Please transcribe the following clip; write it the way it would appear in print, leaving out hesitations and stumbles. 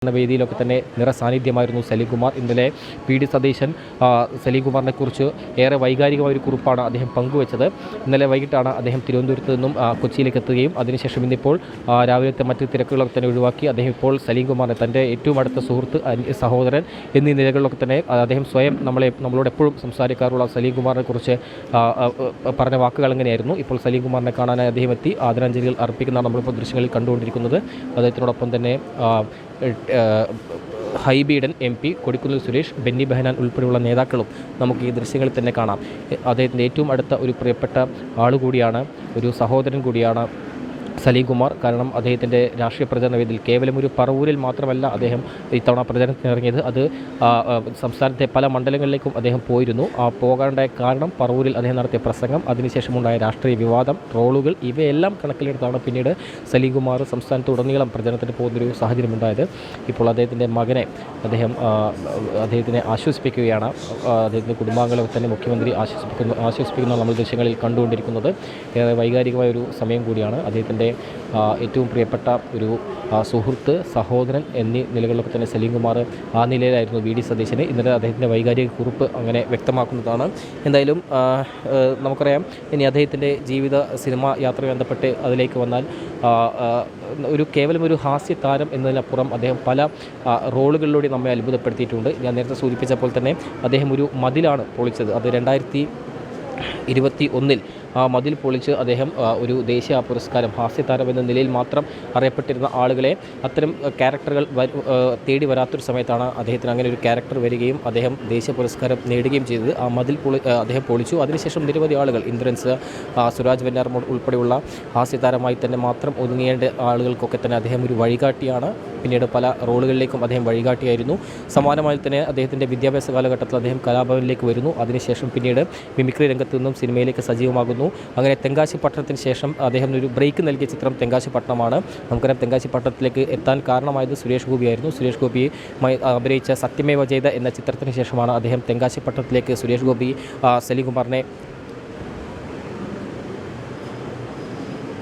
വേദിയിലൊക്കെ തന്നെ നിറസാന്നിധ്യമായിരുന്നു സലീംകുമാർ. ഇന്നലെ P D Satheesan സലീംകുമാറിനെ കുറിച്ച് ഏറെ വൈകാരികമായ ഒരു കുറിപ്പാണ് അദ്ദേഹം പങ്കുവച്ചത്. ഇന്നലെ വൈകിട്ടാണ് അദ്ദേഹം തിരുവനന്തപുരത്ത് നിന്നും കൊച്ചിയിലേക്ക് എത്തുകയും അതിനുശേഷം ഇന്നിപ്പോൾ രാവിലത്തെ മറ്റ് തിരക്കുകളൊക്കെ തന്നെ ഒഴിവാക്കി അദ്ദേഹം ഇപ്പോൾ സലീംകുമാറിനെ തൻ്റെ ഏറ്റവും അടുത്ത സുഹൃത്ത്, സഹോദരൻ എന്നീ നിലകളിലൊക്കെ തന്നെ അദ്ദേഹം സ്വയം നമ്മളോട് എപ്പോഴും സംസാരിക്കാറുള്ള സലീംകുമാറിനെ കുറിച്ച് പറഞ്ഞ വാക്കുകൾ എങ്ങനെയായിരുന്നു. ഇപ്പോൾ സലീംകുമാറിനെ കാണാനായി അദ്ദേഹം എത്തി ആദരാഞ്ജലികൾ അർപ്പിക്കുന്നതാണ് നമ്മളിപ്പോൾ ദൃശ്യങ്ങളിൽ കണ്ടുകൊണ്ടിരിക്കുന്നത്. അദ്ദേഹത്തിനോടൊപ്പം തന്നെ ഹൈബീഡൻ MP, കൊടിക്കുന്നിൽ സുരേഷ്, ബെന്നി ബെഹനാൻ ഉൾപ്പെടെയുള്ള നേതാക്കളും നമുക്ക് ഈ ദൃശ്യങ്ങളിൽ തന്നെ കാണാം. അദ്ദേഹത്തിൻ്റെ ഏറ്റവും അടുത്ത ഒരു പ്രിയപ്പെട്ട ആളുകൂടിയാണ്, ഒരു സഹോദരൻ കൂടിയാണ് സലീംകുമാർ. കാരണം അദ്ദേഹത്തിൻ്റെ രാഷ്ട്രീയ പ്രചരണ വേദിയിൽ കേവലം ഒരു പറവൂരിൽ മാത്രമല്ല അദ്ദേഹം ഇത്തവണ പ്രചരണത്തിനിറങ്ങിയത്, അത് സംസ്ഥാനത്തെ പല മണ്ഡലങ്ങളിലേക്കും അദ്ദേഹം പോയിരുന്നു. പോകേണ്ട കാരണം പറവൂരിൽ അദ്ദേഹം നടത്തിയ പ്രസംഗം, അതിനുശേഷമുണ്ടായ രാഷ്ട്രീയ വിവാദം, ട്രോളുകൾ, ഇവയെല്ലാം കണക്കിലെടുത്താണ് പിന്നീട് സലീംകുമാർ സംസ്ഥാനത്തുടനീളം പ്രചരണത്തിന് പോകുന്നൊരു സാഹചര്യമുണ്ടായത്. ഇപ്പോൾ അദ്ദേഹത്തിൻ്റെ മകനെ അദ്ദേഹത്തിനെ ആശ്വസിപ്പിക്കുകയാണ്. അദ്ദേഹത്തിൻ്റെ കുടുംബാംഗങ്ങളെ തന്നെ മുഖ്യമന്ത്രി ആശ്വസിപ്പിക്കുന്ന നമ്മൾ ദൃശ്യങ്ങളിൽ കണ്ടുകൊണ്ടിരിക്കുന്നത്. ഏറെ വൈകാരികമായൊരു സമയം കൂടിയാണ്. അദ്ദേഹത്തിൻ്റെ ഏറ്റവും പ്രിയപ്പെട്ട ഒരു സുഹൃത്ത്, സഹോദരൻ എന്നീ നിലകളിലൊക്കെ തന്നെ സലീംകുമാർ ആ നിലയിലായിരുന്നു വി ഡി സതീശന്. ഇന്നലെ അദ്ദേഹത്തിൻ്റെ വൈകാരിക കുറിപ്പ് അങ്ങനെ വ്യക്തമാക്കുന്നതാണ്. എന്തായാലും നമുക്കറിയാം, ഇനി അദ്ദേഹത്തിൻ്റെ ജീവിത സിനിമ യാത്ര ബന്ധപ്പെട്ട് അതിലേക്ക് വന്നാൽ കേവലം ഒരു ഹാസ്യ താരം എന്നതിനപ്പുറം അദ്ദേഹം പല റോളുകളിലൂടെ നമ്മെ അത്ഭുതപ്പെടുത്തിയിട്ടുണ്ട്. ഞാൻ നേരത്തെ സൂചിപ്പിച്ചപ്പോൾ തന്നെ അദ്ദേഹം ഒരു മതിലാണ് പൊളിച്ചത്. അത് 2021 ആ മതിൽ പൊളിച്ച് അദ്ദേഹം ഒരു ദേശീയ പുരസ്കാരം, ഹാസ്യതാരം എന്ന നിലയിൽ മാത്രം അറിയപ്പെട്ടിരുന്ന ആളുകളെ അത്തരം ക്യാരക്ടറുകൾ തേടി വരാത്തൊരു സമയത്താണ് അദ്ദേഹത്തിന് അങ്ങനെ ഒരു ക്യാരക്ടർ വരികയും അദ്ദേഹം ദേശീയ പുരസ്കാരം നേടുകയും ചെയ്തത്. ആ മതിൽ അദ്ദേഹം പൊളിച്ചു. അതിനുശേഷം നിരവധി ആളുകൾ, ഇന്ദ്രൻസ്, സുരാജ് വെഞ്ഞാറമൂട് ഉൾപ്പെടെയുള്ള ഹാസ്യതാരമായി തന്നെ മാത്രം ഒതുങ്ങേണ്ട ആളുകൾക്കൊക്കെ തന്നെ അദ്ദേഹം ഒരു വഴികാട്ടിയാണ്. പിന്നീട് പല റോളുകളിലേക്കും അദ്ദേഹം വഴികാട്ടിയായിരുന്നു. സമാനമായി തന്നെ അദ്ദേഹത്തിൻ്റെ വിദ്യാഭ്യാസ കാലഘട്ടത്തിൽ അദ്ദേഹം കലാഭവനിലേക്ക് വരുന്നു. അതിനുശേഷം പിന്നീട് മിമിക്രി രംഗത്തു നിന്നും സിനിമയിലേക്ക് സജീവമാകുന്നു. അങ്ങനെ തെങ്കാശിപ്പട്ടണത്തിന് ശേഷം അദ്ദേഹം ഒരു ബ്രേക്ക് നൽകിയ ചിത്രം തെങ്കാശിപ്പട്ടണമാണ്. നമുക്കറിയാം, തെങ്കാശിപ്പട്ടണത്തിലേക്ക് എത്താൻ കാരണമായത് സുരേഷ് ഗോപിയായിരുന്നു. സുരേഷ് ഗോപി അഭിനയിച്ച സത്യമേവ ജയത എന്ന ചിത്രത്തിന് ശേഷമാണ് അദ്ദേഹം തെങ്കാശിപ്പട്ടണത്തിലേക്ക് സുരേഷ് ഗോപി സലീംകുമാറിനെ